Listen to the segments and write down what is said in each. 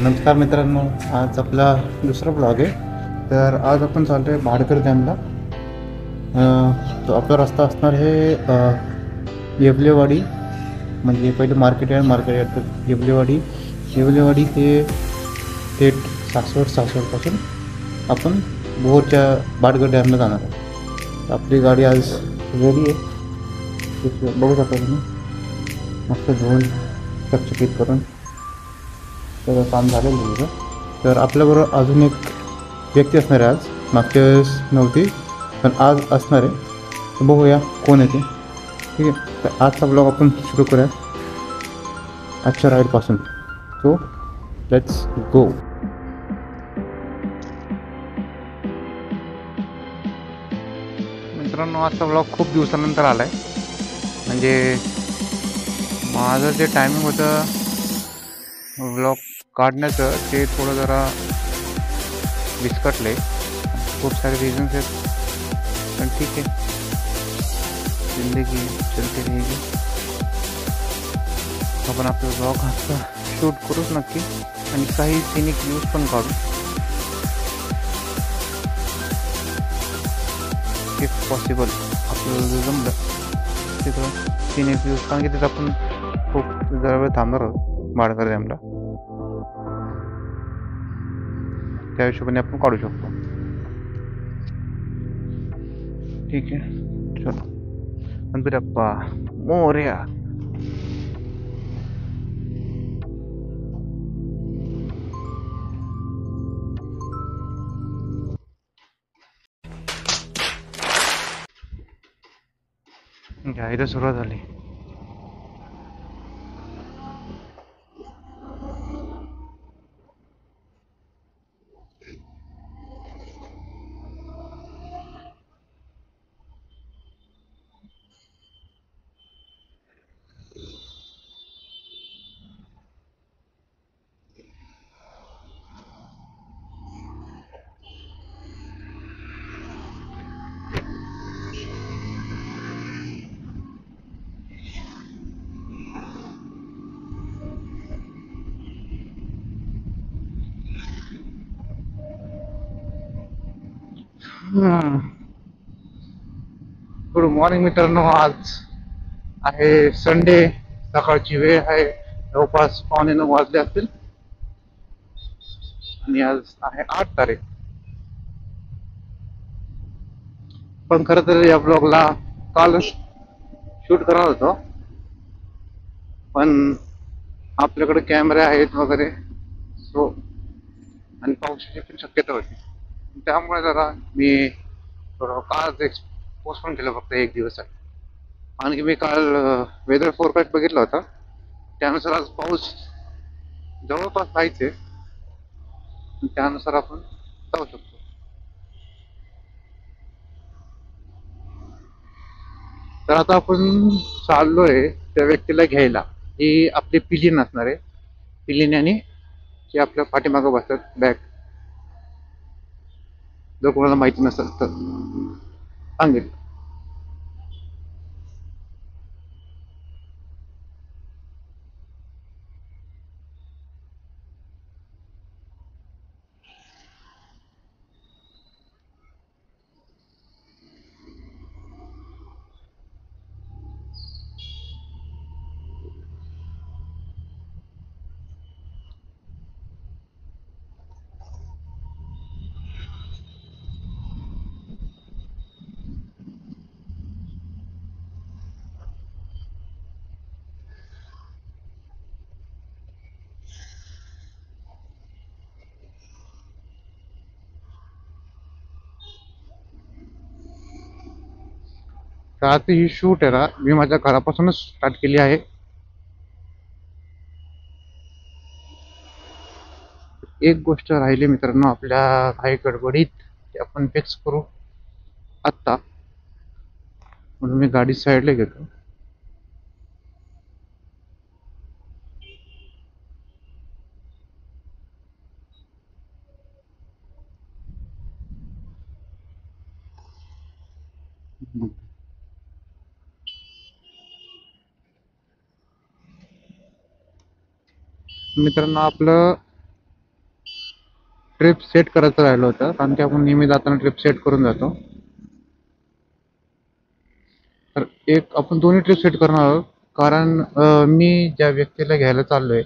नमस्कार मित्रांनो, आज आपला दुसरा ब्लॉग आहे. तर आज आपण चाललो आहे भाडकर डॅमला. तो आपला रस्ता असणार आहे येवलेवाडी, म्हणजे पहिले मार्केट यार्ड तर येवलेवाडी ते थेट सासवडपासून आपण भोरच्या भाडकर डॅमला जाणार आहे. आपली गाडी आज रेडी आहे, बघू शकता तुम्ही. मस्त धुवून चकचकीत करून सगळं काम झालेलं आहे. तर आपल्याबरोबर अजून एक व्यक्ती असणार आहे. आज मागच्या वेळेस नव्हती, पण आज असणार आहे. तर बघूया कोण येते. ठीक आहे, तर आजचा ब्लॉग आपण सुरू करूया आजच्या राईडपासून. So let's go. मित्रांनो, आजचा ब्लॉग खूप दिवसानंतर आला आहे. म्हणजे माझं जे टायमिंग होतं ब्लॉग काढण्याचं ते थोडं जरा विस्कटले. खूप सारे रिझन्स आहेत, पण ठीक आहे, जिंदगी चलते रहेगी. आपण आपला ब्लॉग आता शूट करूच नक्की, आणि काही सिनिक व्ह्यूज पण काढू इफ पॉसिबल. आपल्याला जर जमलं तिथं सिनिक व्ह्यूज, कारण की तिथं आपण खूप जरा वेळ थांबणार आहोत भाडकर डॅमला. त्या हिशोबाने आपण काढू शकतो. ठीक आहे, चलो. गणपती बाप्पा मोरया. इथं सुरुवात झाली. गुड मॉर्निंग मित्रांनो. आज आहे संडे. सकाळची वेळ आहे, जवळपास 8:45 वाजले असतील, आणि आज आहे 8 तारीख. पण खरं तर या ब्लॉगला काल शूट करणार होतो, पण आपल्याकडे कॅमेरे आहेत वगैरे, सो आणि पावसाची पण शक्यता होती, त्यामुळे जरा मी थोडं काल पोस्टपोन केलं फक्त एक दिवस आहे. आणखी मी काल वेदर फोरकास्ट बघितला होता, त्यानुसार आज पाऊस जवळपास नाहीच आहे. त्यानुसार आपण जाऊ शकतो. तर आता आपण चाललोय त्या व्यक्तीला घ्यायला. ही आपली पिलीन असणार आहे. पिलीन आणि जे आपल्या पाठीमागं बसतात बॅग, जर कोणाला माहिती नसेल तर सांगेल. तर आता ही शूट आहे ना, मी माझ्या घरापासूनच स्टार्ट केली आहे. एक गोष्ट राहिली मित्रांनो, आपल्या काही गडबडीत ते आपण फिक्स करू आत्ता, म्हणून मी गाडी साईडला घेतो. मित्रांनो, आपलं ट्रिप सेट करायचं राहिलं होतं, कारण की आपण नेहमी जाताना ट्रिप सेट करून जातो. तर एक आपण दोन्ही ट्रिप सेट करणार आहोत, कारण मी ज्या व्यक्तीला घ्यायला चाललोय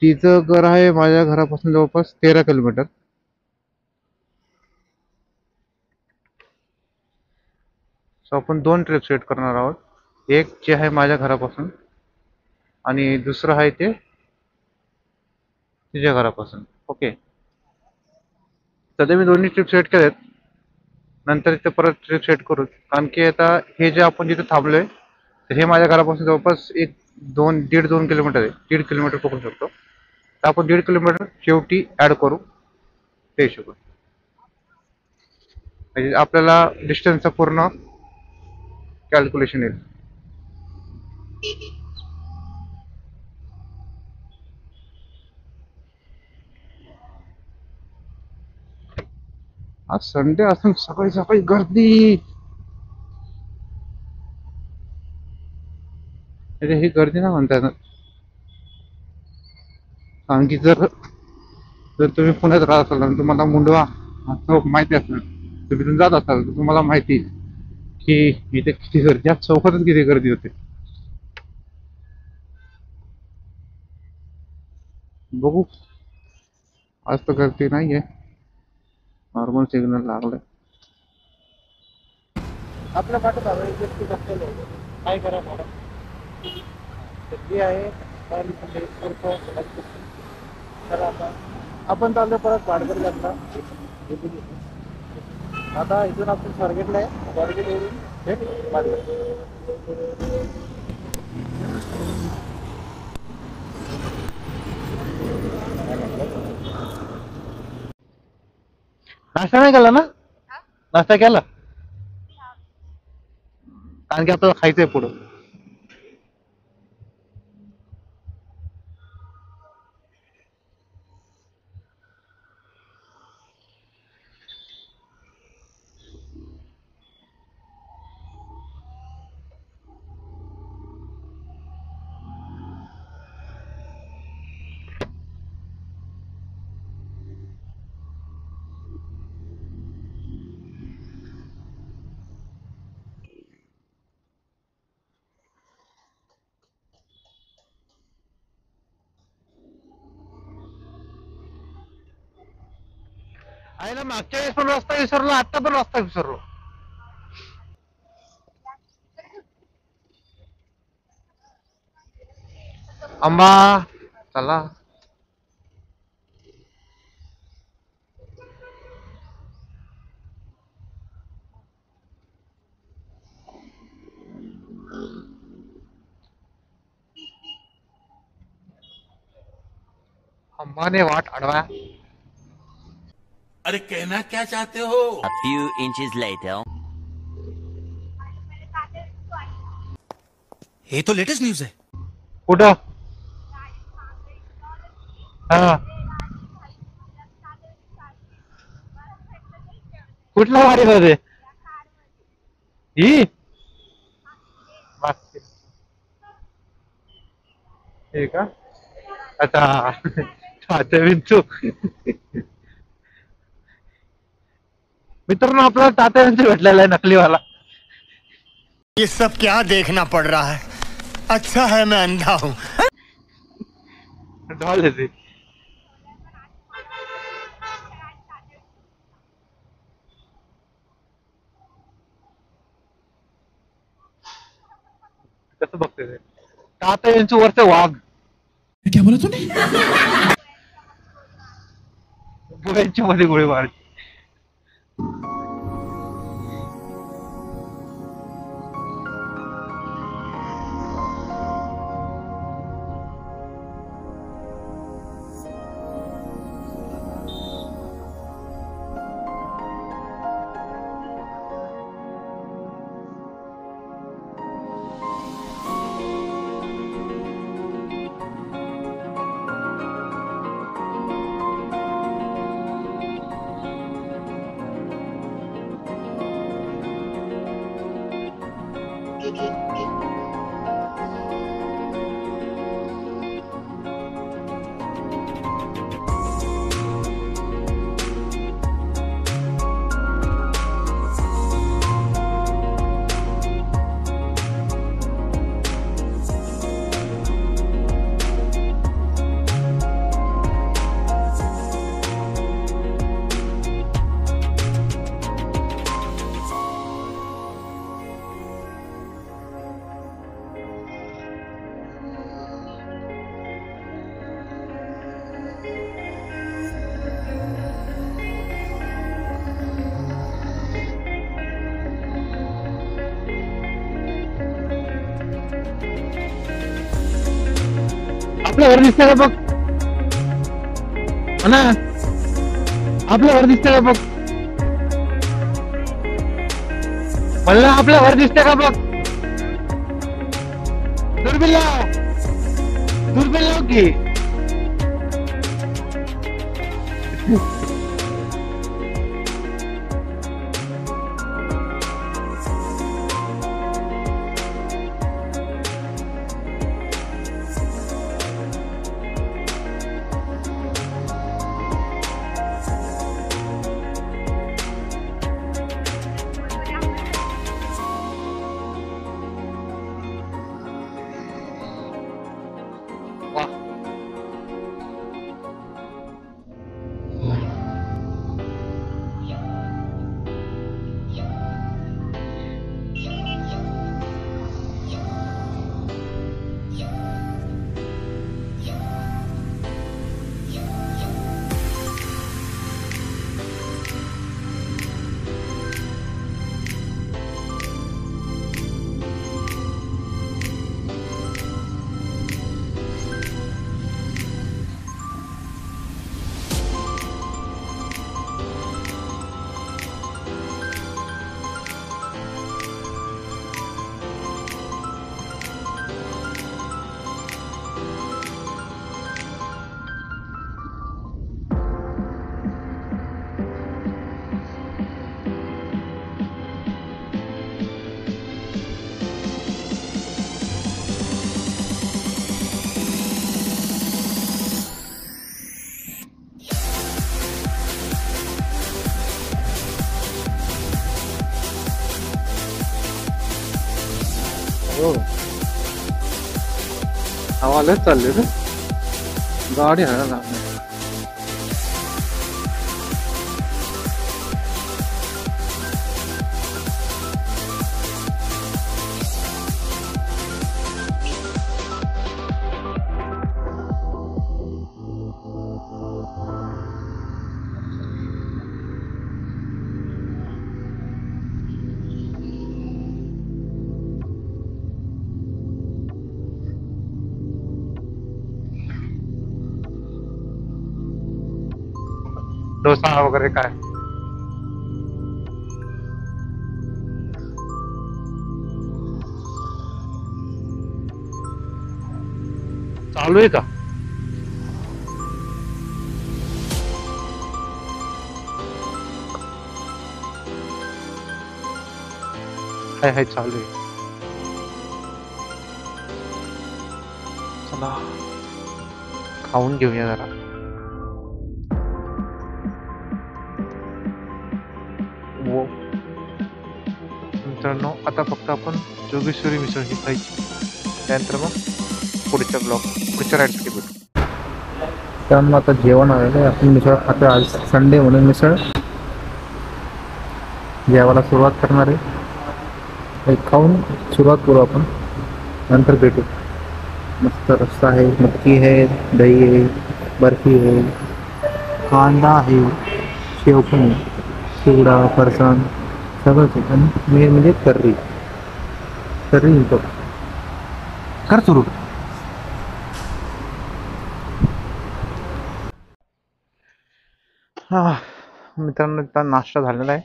तिचं घर आहे माझ्या घरापासून जवळपास 13 किलोमीटर. सो आपण दोन ट्रिप सेट करणार आहोत. एक जे आहे माझ्या घरापासून आणि दुसरं आहे ते तिच्या घरापासून. ओके, सध्या मी दोन्ही ट्रिप सेट केलेत, नंतर इथे परत ट्रिप सेट करू. कारण की आता हे जे आपण जिथे थांबलोय तर हे माझ्या घरापासून जवळपास एक दोन किलोमीटर आहे, 1.5 किलोमीटर पकडू शकतो. तर आपण 1.5 किलोमीटर शेवटी ऍड करू ते हिशोबाने, म्हणजे आपल्याला डिस्टन्सचा पूर्ण कॅल्क्युलेशन येईल. आज संडे असून सकाळी सकाळी गर्दी. म्हणजे ही गर्दी ना म्हणता येणार, कारण की जर जर तुम्ही पुण्यात राहत असाल आणि तुम्हाला मुंडवा चौक माहिती असेल, तुम्ही तिथून जात असाल तर तुम्हाला माहिती आहे की इथे किती गर्दी, या चौकातच किती गर्दी होते. बघू, आज तर गर्दी नाहीये, नॉर्मल सिग्नल लागलाय. आपल्या पाठीत हवं एक व्यक्ती बसलेलं आहे. काय करा मॅडम, गर्दी आहे पण तर आता आपण चाललो परत भाडकर घातला. आता इथून आपण स्वारगेटला आहे, स्वारगेट येऊन थेट भाडकर. नाश्ता नाही केला ना? नाश्ता केला, कारण की आपल्याला खायचंय पुढं. आहे ना, मागच्या वेळेस पण रस्ता विसरलो, आता पण रस्ता विसरलो. आंबा चला. अंबाने वाट अडवा. अरे कहना क्या चाहते हो? A few inches later. ये तो लेटेस्ट न्यूज है. कुठं? हा, कुठल्या वाडीमध्ये? ही मागची. हे का? आता तात्या विंचू. मित्रांनो, आपल्याला तात्या विंचू भेटलेला आहे, नकलीवाला. ये सब क्या देखना पड़ रहा है? अच्छा है मैं अंधा हूँ. ढोल येते. कसं बघते ते तात्या विंचू वरचे वाघ. क्या बोला तूने? गोळ्यांच्या मध्ये गोळी मारायची. आपलं घर दिसतंय का बघ ना, आपलं घर दिसतंय का बघ म्हणलं, आपलं घर दिसतंय का बघ. दुर्बीण लाव की. हवाला चालले रे, गाडी आहे ना. डोसा वगैरे काय चालू आहे का? हाय चालू आहे. चला खाऊन घेऊया जरा. मित्रांनो, आता फक्त आपण जोगेश्वरी मिसळ ही खायची, त्यानंतर मग पुढच्या राईडसाठी भेटू. त्यामुळे आता जेवण आलेलं आहे, आपण मिसळ खातो. आज संडे म्हणून मिसळ जेवायला सुरुवात करणार आहे. खाऊन सुरुवात करू आपण, नंतर भेटू. मस्त रस्सा आहे, मटकी आहे, दही आहे, बर्फी आहे, कांदा आहे, शेव पण आहे, चिवडा, फरसाण सगळंच आहे. आणि मेन म्हणजे कर्री बघ. कर सुरू. मित्रांनो, आता नाश्ता झालेला आहे,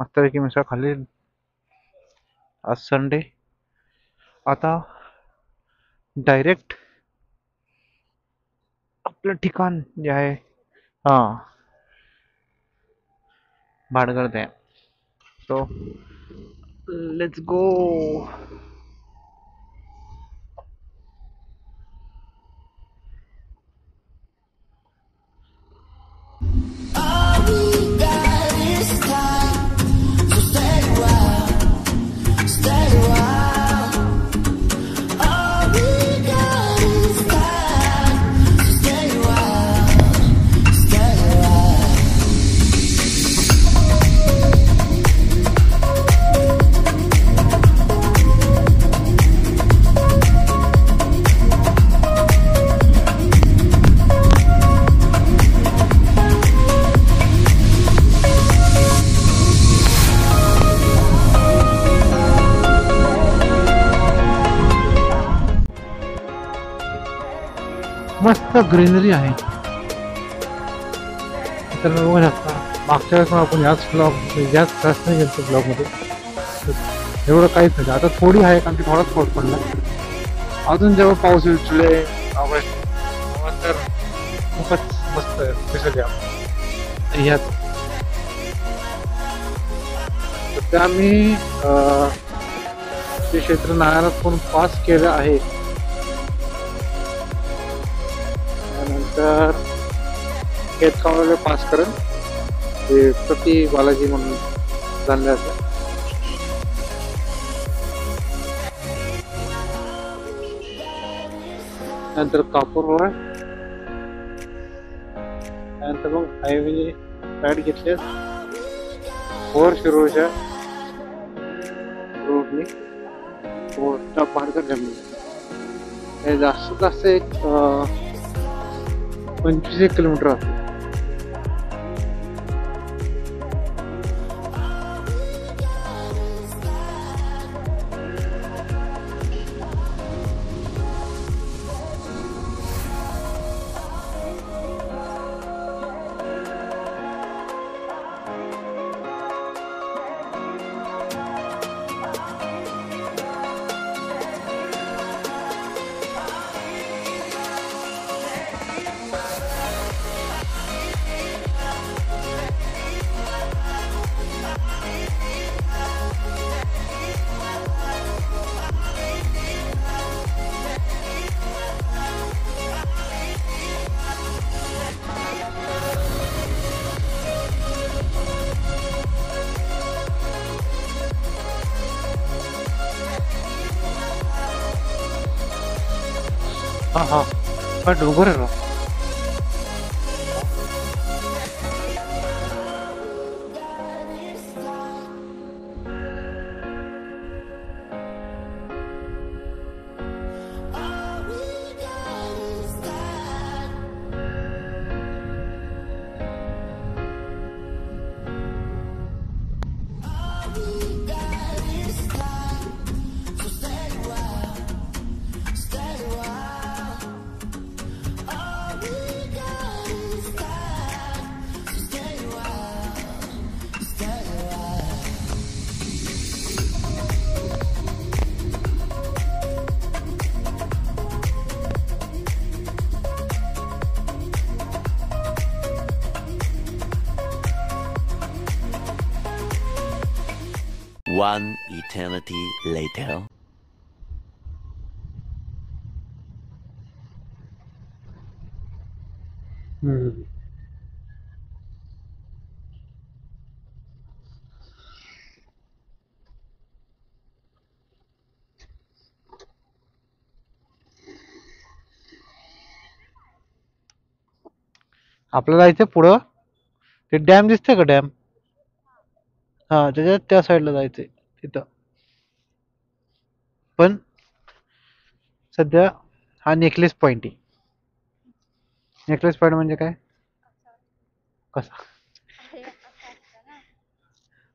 मस्तपैकी मिसळ खाल्ली. आज संडे. आता डायरेक्ट आपलं ठिकाण जे आहे भाडगर डॅम. So let's go. मस्त ग्रीनरी आहे. तर बघू शकता मागच्या वेळेस आपण याच रस्त्याने गेलो ब्लॉगमध्ये. एवढं काहीच नाही. आता थोडी आहे कारण की थोडाच पाऊस पडला. अजून जेव्हा पाऊस येईल जुलै ऑगस्ट तर खूपच मस्त दिसेल यात. सध्या आम्ही ते क्षेत्र नारायणात पण पास केलं आहे. त्यानंतर केतकावला पास करेल ते प्रति बालाजी म्हणून जाणण्याचं. नंतर कापूरवर त्यानंतर मग हायवे राईड घेतले वर शिरोळच्या रोडने पाडकर जमीन. हे जास्तीत जास्त एक 25 किलोमीटर आहे. हाँ पण डोंगर आहे ना. One eternity later. आपल्याला जायचं पुढं. ते डॅम दिसतंय का डॅम? हा त्याच्यात त्या साईडला जायचंय तिथं. पण सध्या हा नेकलेस पॉइंट आहे. नेकलेस पॉइंट म्हणजे काय? कसा?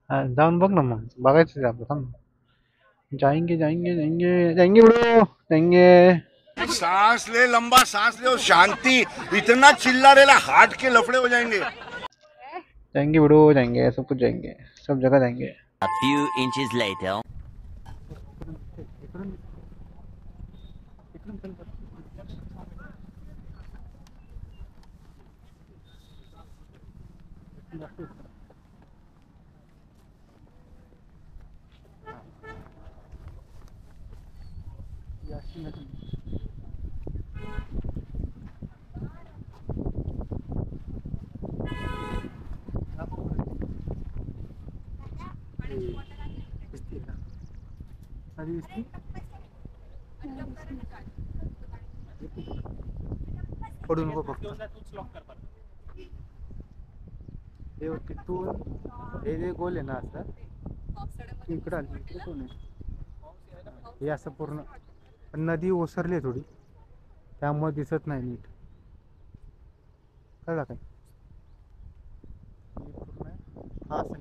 हा जाऊन बघ ना मग. बघायचं आपलं. थांब. जाएंगे जाएंगे जाएंगे जाएंगे ब्रो जाएंगे. सांस ले, लंबा सांस ले और शांति. इतना चिल्ला रहे ना हार्ट के लफड़े हो जाएंगे. जाएंगे ब्रो जाएंगे. सब कुछ जाएंगे. सब जगह जाएंगे. A few inches later. पडू नको फक्त. हे तिथून हे जे गोल आहे ना असं इकडं आली. इकडे कोण आहे? हे असं पूर्ण पण नदी ओसरली आहे थोडी त्यामुळे दिसत नाही नीट. कळलं काय? पूर्ण हा असं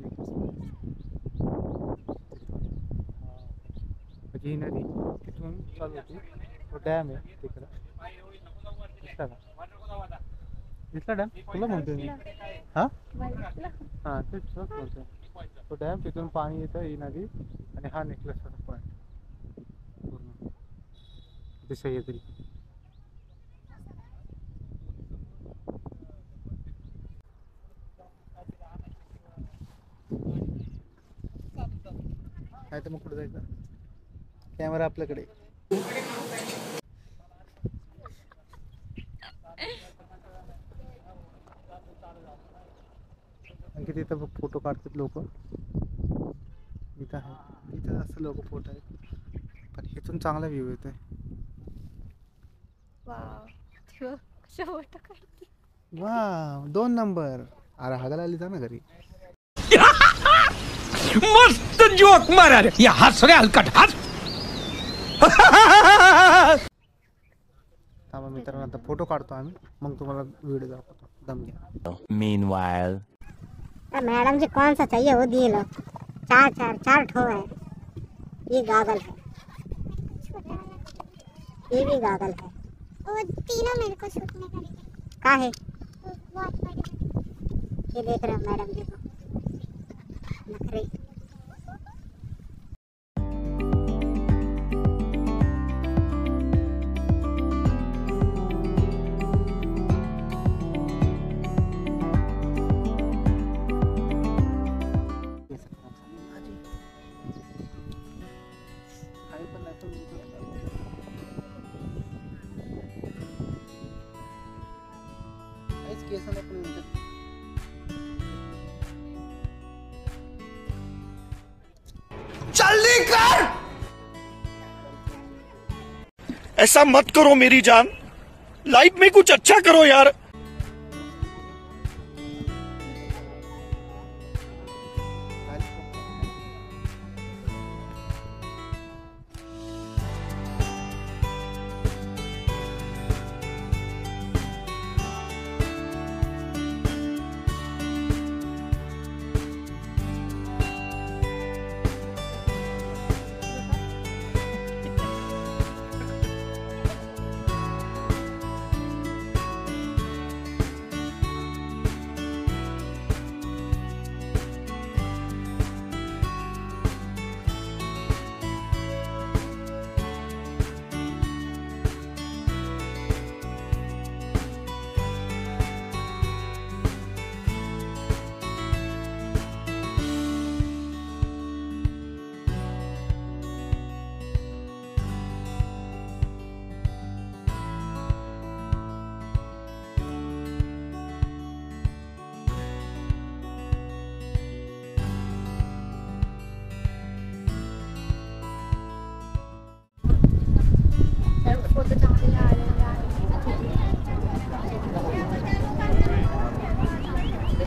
म्हणजे ही नदी तिथून चालू होती. तो डॅम आहे तिकडं दिसता का? दिसला डॅम तुला म्हणतोय मी. हा हा तेच म्हणतोय. तो डॅम तिथून पाणी येतं ही नदी आणि हा नेकलेस पॉईंट पूर्ण दिसा येतील. काय तर मग कुठे जायचं. कॅमेरा आपल्याकडे. आणखी तिथं फोटो काढतात लोक. इथं आहे इथं जास्त लोक फोटो आहेत पण इथून चांगला व्ह्यू येतोय. वा 2 नंबर. अरे हागायला आली जा ना घरी. मस्त जोक मारा रे या हस रे हलकट हस. थांबा मित्रांनो आता फोटो काढतो आम्ही मग तुम्हाला व्हिडिओ दाखवतो. दम घ्या. Meanwhile. मैडम जी कौन सा चाहिए वो दिए लो. चार ठो है. ये गागल है. ये भी गागल है. वो तीनों मेरे को सूट नहीं करेंगे. का है ये देख रहे हो मैडम जी को नखरे. जल्दी कर. ऐसा मत करो मेरी जान, लाइफ में कुछ अच्छा करो यार.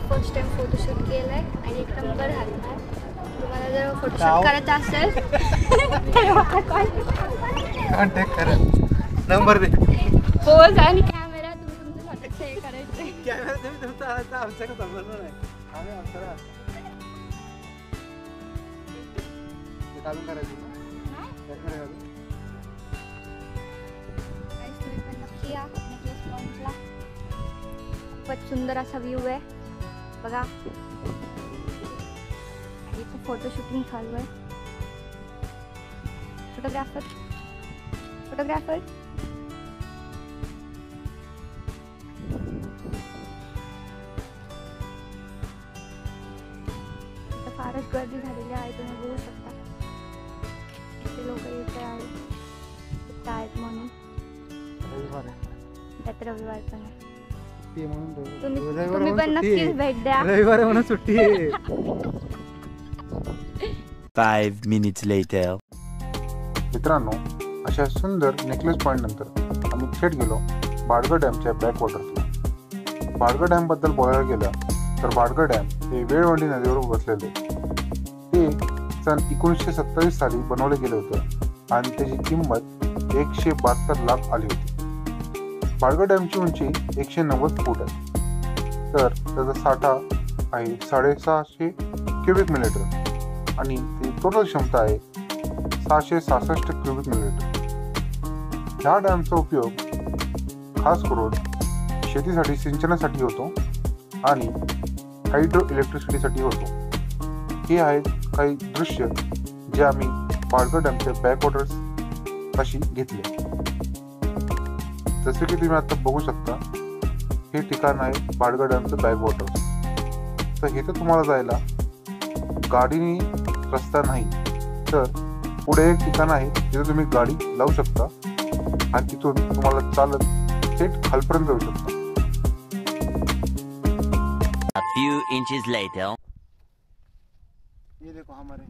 फर्स्ट टाइम फोटोशूट केलंय आणि एक नंबर घालणार. तुम्हाला जर फोटोशूट करायचं असेल कॉन्टॅक्ट करा. नंबर दे. पोज आणि कॅमेरा तुम्ही तुमचं स्वतः शेअर करायचं. कॅमेरा तुम्ही तुमचा आमच्याकडे समजणार नाही. आम्ही आमच्याला ते काढून करायचं ना. या नेकलेस पॉइंटला खूपच सुंदर असा व्ह्यू आहे बघा. इथं फोटो शूटिंग चालू आहे. फोटोग्राफर इथं फारच गर्दी झालेली आहे. तुम्ही बघू शकता किती लोक येत आहेत म्हणून. त्यात रविवार पण आहे. तुम्ही पण नक्कीच भेट द्या. रविवार म्हणून सुट्टी आहे. 5 minutes later. मित्रांनो अशा सुंदर नेकलेस पॉइंट नंतर आम्ही थेट गेलो बाडगड डॅमच्या बॅकवॉटर्सला. बाडगड डॅम बद्दल बोलायला गेलं तर बाडगड डॅम हे वेळवंडी नदीवर बसलेले. ते सन 1927 साली बनवले गेले होते आणि त्याची किंमत 172 लाख आली होती. बाडगड डॅमची उंची 190 फूट आहे तर त्याचा साठा आहे 650 क्युबिक मिलीमीटर आणि ती टोटल क्षमता आहे 666 क्युबिक मिलीमीटर. ह्या डॅमचा उपयोग खास करून शेतीसाठी सिंचनासाठी होतो आणि हायड्रो इलेक्ट्रिसिटीसाठी होतो। हे आहेत काही दृश्य जे आम्ही पाडगळ डॅमच्या बॅकवॉटर्स पाशी घेतले। जसे की तुम्ही आता बघू शकता, हे ठिकाण आहे पाडगळ डॅमचं बॅकवॉटर्स। तर इथं तुम्हाला जायला गाडीने रस्ता नाही, तर पुढे एक ठिकाण आहे जिथे तुम्ही गाडी लावू शकता आणि तिथून तुम्हाला चालत थेट खालपर्यंत जाऊ शकता। A few inches later. ये देखो हमारे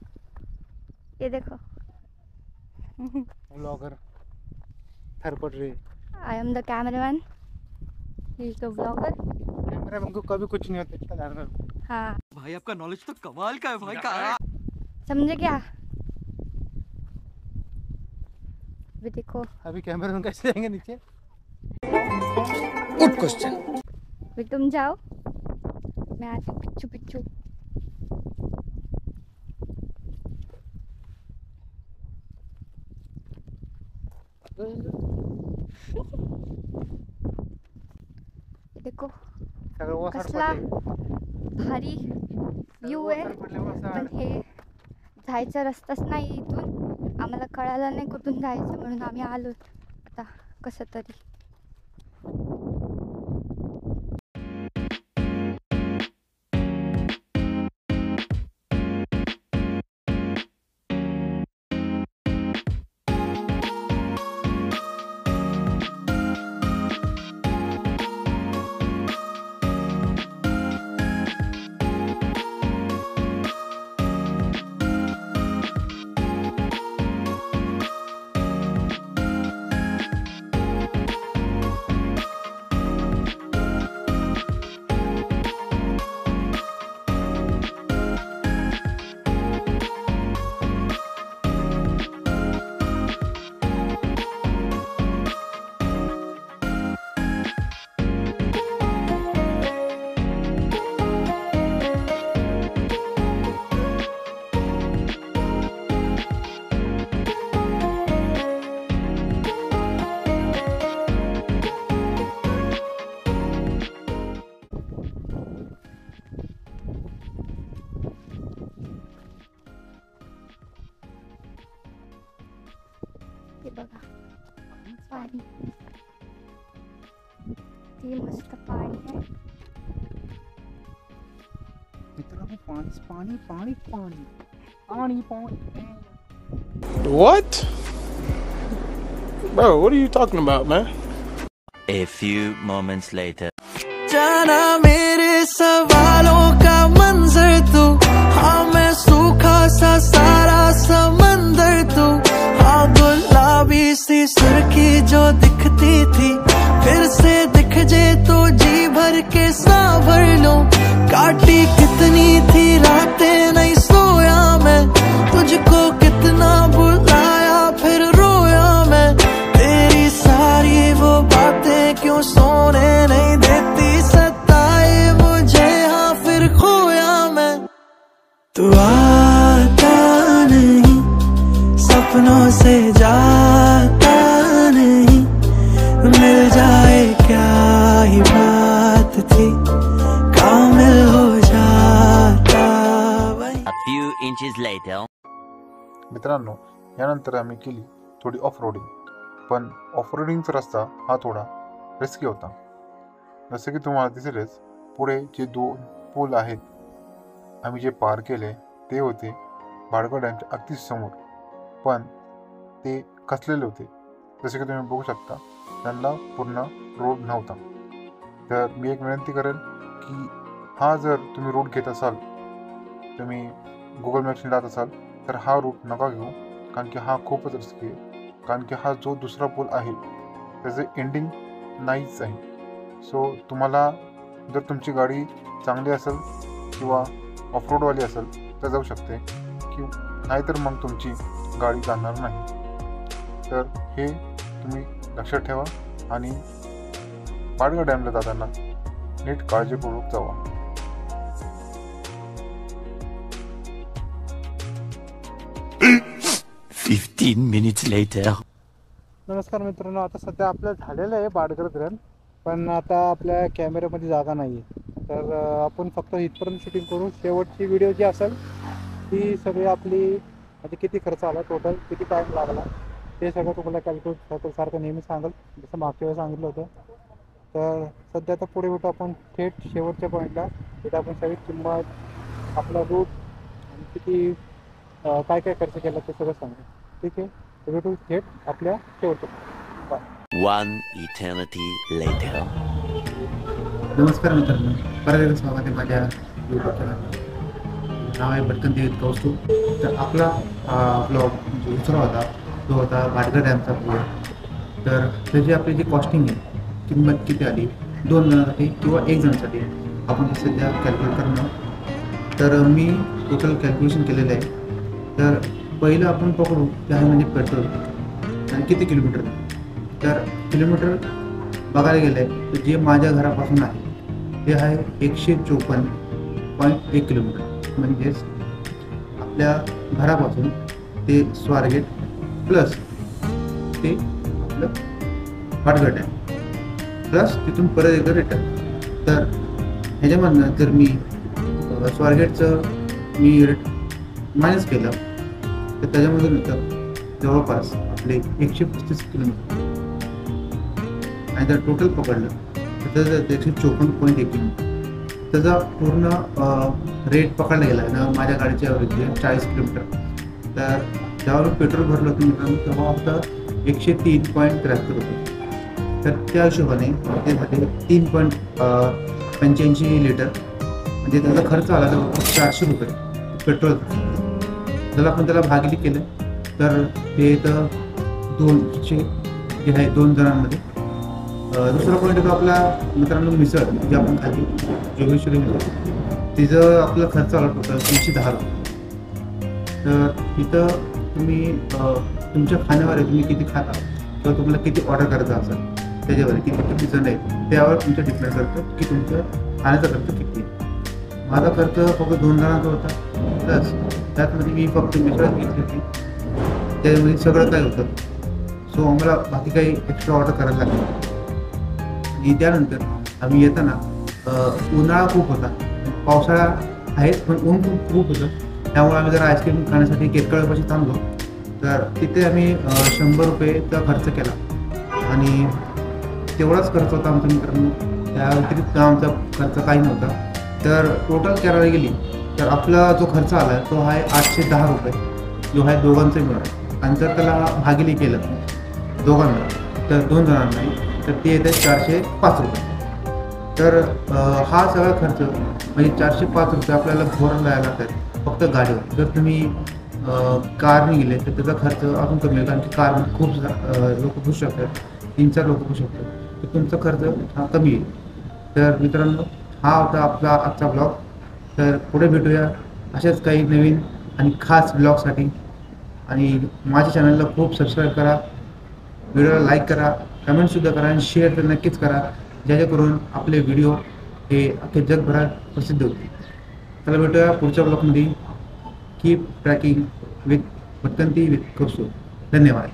ये देखो, ब्लॉगर थरपट रहे। I am the cameraman, he is the blogger. Cameraman को कभी कुछ नहीं होता, इतना ध्यान रखो। हाँ, भाई आपका नॉलेज तो कमाल का है भाई का। समझे क्या? अभी देखो, अभी कैमरामैन कैसे जाएंगे नीचे? Good question. अभी तुम जाओ, मैं आती हूँ पिच्चू पिच्चू। ये देखो कसला भारी व्ह्यू आहे, पण हे जायचा रस्ताच नाही इथून। आम्हाला कळालं नाही कुठून जायचं, म्हणून आम्ही आलो आता कसं तरी। हे बघा पाणी, किती मस्त पाणी आहे मित्रांनो। पाणी पाणी पाणी पाणी पाणी पाणी। What? Bro, what are you talking about, man? A few moments later. जाना मेरे सवालों का मंजर तू, हाँ मैं सूखा सा सारा समंदर तू, हाँ गुलाबी सी सुर्खी जो दिखती थी फिर से दिख जे तो जी भर के सांभर लो। काटी कितनी थी रातें नहीं सोया मैं, तुझको कितना बुलाया फिर रोया मैं। तेरी सारी वो बातें क्यों सोने नहीं देती, सताए मुझे हाँ फिर खोया मैं। तू आता नहीं, सपनों से जाता नहीं, मिल जाए क्या ही बात थी, कामिल हो जाता वही। A few inches later. मित्रांनो, यानंतर आम्ही केली थोडी ऑफ रोडिंग, पण ऑफ रोडिंगचा रस्ता हा थोडा रिस्की होता। जसे की तुम्हाला दिसेलच, पुढे जे 2 पूल आहेत आम्ही जे पार केले ते होते पाडगळ डॅमच्या अगदी समोर, पण ते कसलेले होते। जसे की तुम्ही बघू शकता, त्यांना पूर्ण रोड नव्हता। तर मी एक विनंती करेन की हा जर तुम्ही रूट घेत असाल, तुम्ही गुगल मॅप्सने जात असाल, तर हा रूट नका घेऊ, कारण की हा खूपच रिस्की आहे। कारण की हा जो दुसरा पूल आहे त्याचं एंडिंग नाहीच आहे। सो तुम्हाला जर तुमची गाडी चांगली असेल किंवा ऑफ रोडवाली असेल तर जाऊ शकते, की नाहीतर मग तुमची गाडी जाणार नाही। तर हे तुम्ही लक्षात ठेवा आणि पाडगळ डॅमला जाताना नीट काळजीपूर्वक जावा। 15 minutes later. नमस्कार मित्रांनो, आता सध्या आपलं झालेलं आहे पाडगळ धरण पण आता आपल्या कॅमेऱ्यामध्ये जागा नाही आहे, तर आपण फक्त इथपर्यंत शूटिंग करू. शेवटची व्हिडिओ जी असेल ती सगळी आपली म्हणजे किती खर्च आला, टोटल किती टाईम लागला, ते सगळं तुम्हाला कॅल्क्युलेट सारखं नेहमी सांगेल, जसं मागच्या वेळेस सांगितलं होतं. तर सध्या तर पुढे भेटू आपण थेट शेवटच्या पॉईंटला, तिथे आपण सगळी किंमत, आपला रूट आणि किती काय काय खर्च केला ते सगळं सांगू. ठीक आहे, तर भेटू थेट आपल्या शेवटच्या. बाय. One eternity later. नमस्कार मित्रांनो, परत एकदा स्वागत आहे माझ्या यूट्यूब चॅनलवर. नाव आहे भटकंती विथ कौस्तुभ. तर आपला ब्लॉग जो दुसरा होता तो होता भाटघर डॅमचा ब्लॉग. तर त्याची आपली जी कॉस्टिंग आहे, किंमत किती आली 2 जणांसाठी किंवा 1 जणांसाठी, आपण ते सध्या कॅल्क्युलेट करणार. तर मी टोटल कॅल्क्युलेशन केलेलं आहे. तर पहिलं आपण पकडू ते आहे म्हणजे पेट्रोल आणि किती किलोमीटर. तर किलोमीटर बघायला गेलं आहे तर जे माझ्या घरापासून आहे ते आहे 154.1 किलोमीटर. म्हणजेच आपल्या घरापासून ते स्वारगेट प्लस ते आपलं भाटघर डॅम प्लस तिथून परत एकदा रिटर्न. तर ह्याच्यामधनं जर मी स्वारगेटचं मी मायनस केलं तर त्याच्यामधून येतं जवळपास आपले 135 किलोमीटर. आणि जर टोटल पकडलं तर त्याचं 154.1 किलोमीटर. त्याचा पूर्ण रेट पकडला गेला ना माझ्या गाडीची ॲव्हरेज 40 किलोमीटर. तर जेव्हा मी पेट्रोल भरलं होतं मित्रांनो तेव्हा फक्त 103.73 रुपये. तर त्या हिशोबाने ते झाले 3.85 लिटर. म्हणजे त्याचा खर्च आला जवळपास 400 रुपये पेट्रोल. जर आपण त्याला भागिले केलं तर ते तर 200 जे आहे 2 जणांमध्ये. दुसरा पॉईंट येतो आपला मित्रांनो मिसळ जी आपण खाल्ली जोगेश्वरी मिसळ. तिचं आपला खर्च आला टोटल 310 रुपये. तर इथं तुम्ही तुमच्या खाण्यावर आहे, तुम्ही किती खाता किंवा तुम्हाला किती ऑर्डर करायचं असेल त्याच्यावर किती जण आहेत त्यावर तुमचं डिपेंड करतं की तुमचं खाण्याचा खर्च किती. माझा खर्च फक्त 2 जणांचा होता. प्लस त्यातमध्ये मी फक्त मिसळच घेतली होती, त्याच्यामध्ये सगळं काय होतं. सो आम्हाला बाकी काही एक्स्ट्रा ऑर्डर करायला लागलं. आणि त्यानंतर आम्ही येताना उन्हाळा खूप होता, पावसाळा आहेच पण ऊन खूप होतं. त्यामुळे आम्ही जरा आईस्क्रीम खाण्यासाठी केतकळपाशी थांबलो. तर तिथे आम्ही 100 रुपयेचा खर्च केला आणि तेवढाच खर्च होता आमचा मित्रांनो. त्या व्यतिरिक्त आमचा खर्च काही नव्हता. तर टोटल करायला गेली तर आपला जो खर्च आला तो आहे 810 रुपये, जो आहे दोघांचं मिळून. आणि जर त्याला भागिले केलं दोघांना तर 2 जणांना तर ते येते 405 रुपये. तर हा सगळा खर्च म्हणजे 405 रुपये आपल्याला भरून जायला लागतात फक्त गाडीवर. जर तुम्ही कारने गेले तर त्याचा खर्च अजून कमी आहे, कारण की कारमध्ये खूप लोक बसू शकतात, 3-4 लोक बसू शकतात. तर तुमचा खर्च हा कमी आहे. तर मित्रांनो हा होता आपला आजचा ब्लॉग. तर पुढे भेटूया अशाच काही नवीन आणि खास ब्लॉगसाठी. आणि माझ्या चॅनलला खूप सबस्क्राईब करा, व्हिडिओला लाईक करा, कमेंटसुद्धा करा आणि शेअर तर नक्कीच करा, जेणेकरून आपले व्हिडिओ हे अख्खे जगभरात प्रसिद्ध होतील. चला भेटूया पुढच्या ब्लॉगमध्ये. कीप ट्रॅकिंग विथ भटकंती विथ कौस्तुभ. धन्यवाद.